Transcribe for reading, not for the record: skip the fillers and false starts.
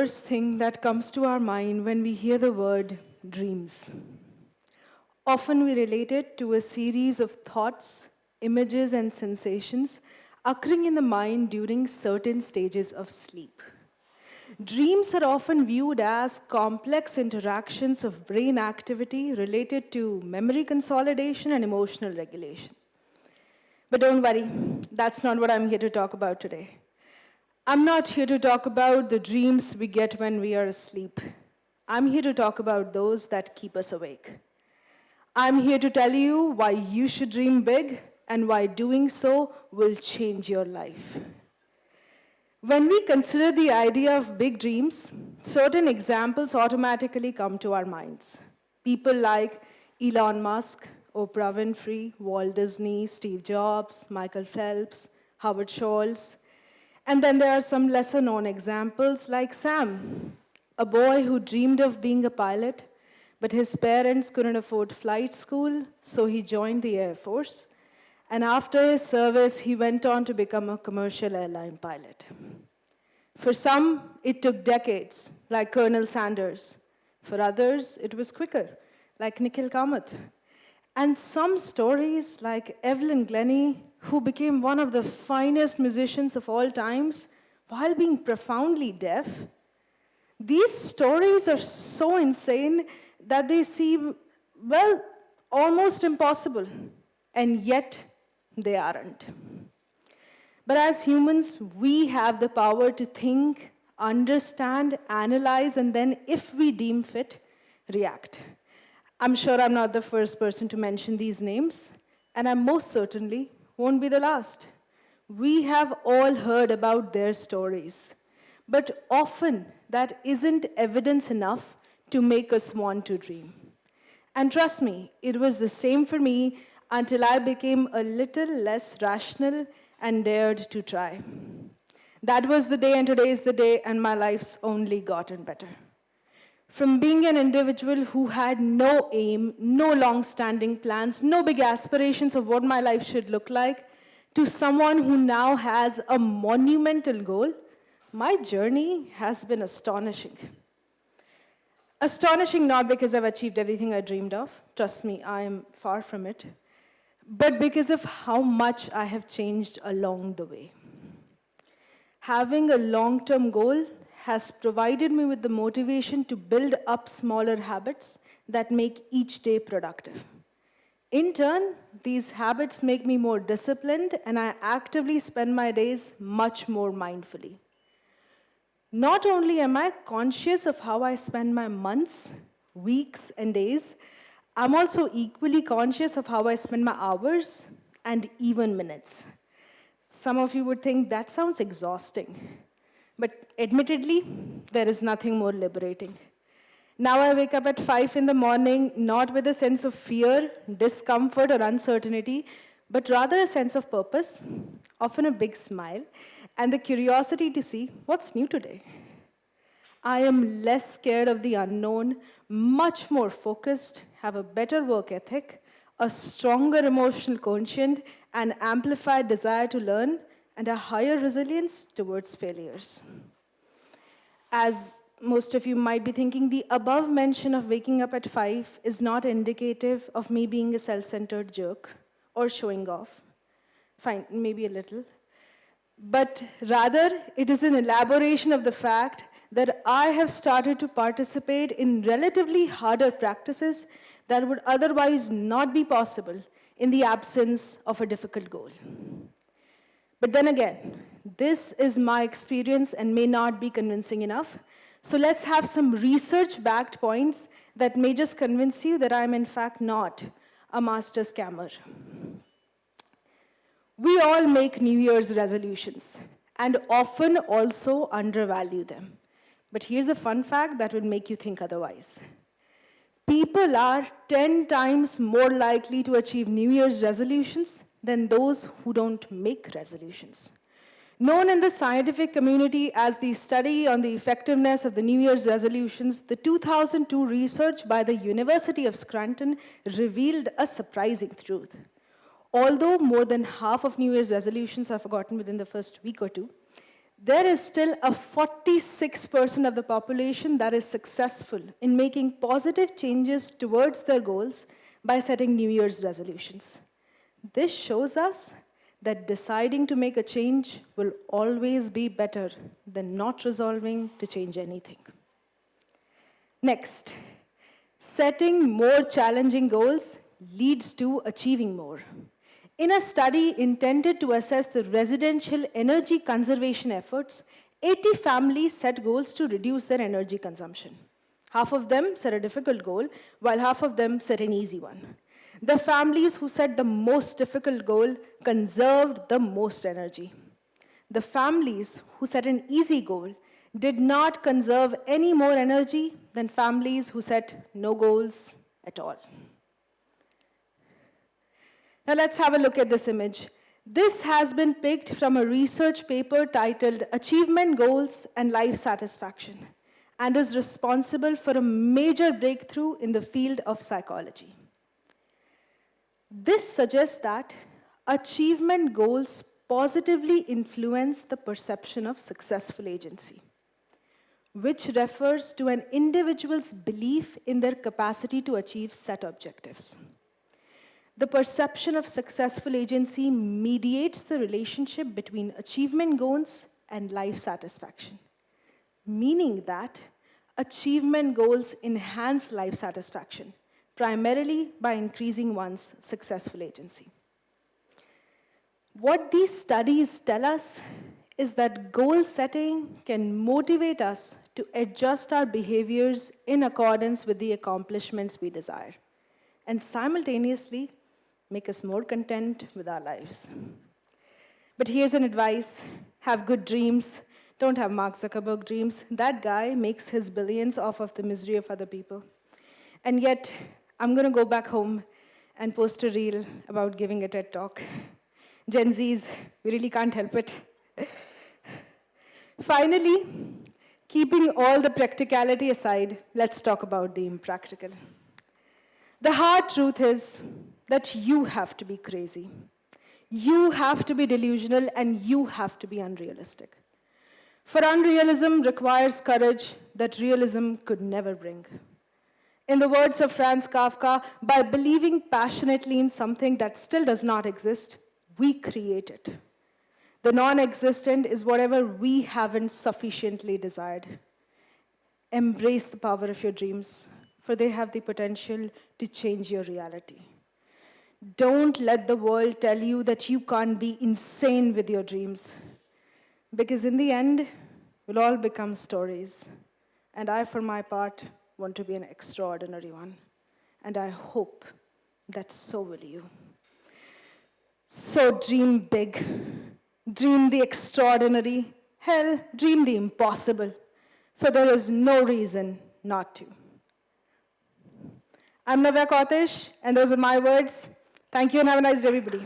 first thing that comes to our mind when we hear the word dreams? Often we relate it to a series of thoughts, images, and sensations occurring in the mind during certain stages of sleep. Dreams are often viewed as complex interactions of brain activity related to memory consolidation and emotional regulation. But don't worry, that's not what I'm here to talk about today. I'm not here to talk about the dreams we get when we are asleep. I'm here to talk about those that keep us awake. I'm here to tell you why you should dream big and why doing so will change your life. When we consider the idea of big dreams, certain examples automatically come to our minds. People like Elon Musk, Oprah Winfrey, Walt Disney, Steve Jobs, Michael Phelps, Howard Schultz. And then there are some lesser known examples like Sam, a boy who dreamed of being a pilot, but his parents couldn't afford flight school, so he joined the Air Force. And after his service, he went on to become a commercial airline pilot. For some, it took decades, like Colonel Sanders. For others, it was quicker, like Nikhil Kamath. And some stories, like Evelyn Glennie, who became one of the finest musicians of all times while being profoundly deaf. These stories are so insane that they seem, well, almost impossible. And yet, they aren't. But as humans, we have the power to think, understand, analyze, and then, if we deem fit, react. I'm sure I'm not the first person to mention these names, and I most certainly won't be the last. We have all heard about their stories, but often that isn't evidence enough to make us want to dream. And trust me, it was the same for me until I became a little less rational and dared to try. That was the day, and today is the day, and my life's only gotten better. From being an individual who had no aim, no long-standing plans, no big aspirations of what my life should look like, to someone who now has a monumental goal, my journey has been astonishing. Astonishing not because I've achieved everything I dreamed of, trust me, I am far from it, but because of how much I have changed along the way. Having a long-term goal has provided me with the motivation to build up smaller habits that make each day productive. In turn, these habits make me more disciplined, and I actively spend my days much more mindfully. Not only am I conscious of how I spend my months, weeks, and days, I'm also equally conscious of how I spend my hours and even minutes. Some of you would think that sounds exhausting, but admittedly, there is nothing more liberating. Now I wake up at 5 in the morning, not with a sense of fear, discomfort, or uncertainty, but rather a sense of purpose, often a big smile, and the curiosity to see what's new today. I am less scared of the unknown, much more focused, have a better work ethic, a stronger emotional quotient, an amplified desire to learn, and a higher resilience towards failures. As most of you might be thinking, the above mention of waking up at 5 is not indicative of me being a self-centered jerk or showing off. Fine, maybe a little. But rather, it is an elaboration of the fact that I have started to participate in relatively harder practices that would otherwise not be possible in the absence of a difficult goal. But then again, this is my experience and may not be convincing enough. So let's have some research-backed points that may just convince you that I'm in fact not a master scammer. We all make New Year's resolutions and often also undervalue them. But here's a fun fact that would make you think otherwise. People are 10 times more likely to achieve New Year's resolutions than those who don't make resolutions. Known in the scientific community as the study on the effectiveness of the New Year's resolutions, the 2002 research by the University of Scranton revealed a surprising truth. Although more than half of New Year's resolutions are forgotten within the first week or two, there is still a 46% of the population that is successful in making positive changes towards their goals by setting New Year's resolutions. This shows us that deciding to make a change will always be better than not resolving to change anything. Next, setting more challenging goals leads to achieving more. In a study intended to assess the residential energy conservation efforts, 80 families set goals to reduce their energy consumption. Half of them set a difficult goal, while half of them set an easy one. The families who set the most difficult goal conserved the most energy. The families who set an easy goal did not conserve any more energy than families who set no goals at all. Now let's have a look at this image. This has been picked from a research paper titled Achievement Goals and Life Satisfaction and is responsible for a major breakthrough in the field of psychology. This suggests that achievement goals positively influence the perception of successful agency, which refers to an individual's belief in their capacity to achieve set objectives. The perception of successful agency mediates the relationship between achievement goals and life satisfaction, meaning that achievement goals enhance life satisfaction, primarily by increasing one's successful agency. What these studies tell us is that goal setting can motivate us to adjust our behaviors in accordance with the accomplishments we desire, and simultaneously make us more content with our lives. But here's an advice: have good dreams. Don't have Mark Zuckerberg dreams. That guy makes his billions off of the misery of other people. And yet, I'm going to go back home and post a reel about giving a TED Talk. Gen Zs, we really can't help it. Finally, keeping all the practicality aside, let's talk about the impractical. The hard truth is that you have to be crazy. You have to be delusional, and you have to be unrealistic. For unrealism requires courage that realism could never bring. In the words of Franz Kafka, by believing passionately in something that still does not exist, we create it. The non-existent is whatever we haven't sufficiently desired. Embrace the power of your dreams, for they have the potential to change your reality. Don't let the world tell you that you can't be insane with your dreams, because in the end, we'll all become stories. And I, for my part, want to be an extraordinary one. And I hope that so will you. So dream big. Dream the extraordinary. Hell, dream the impossible. For there is no reason not to. I'm Navya, and those are my words. Thank you and have a nice day, everybody.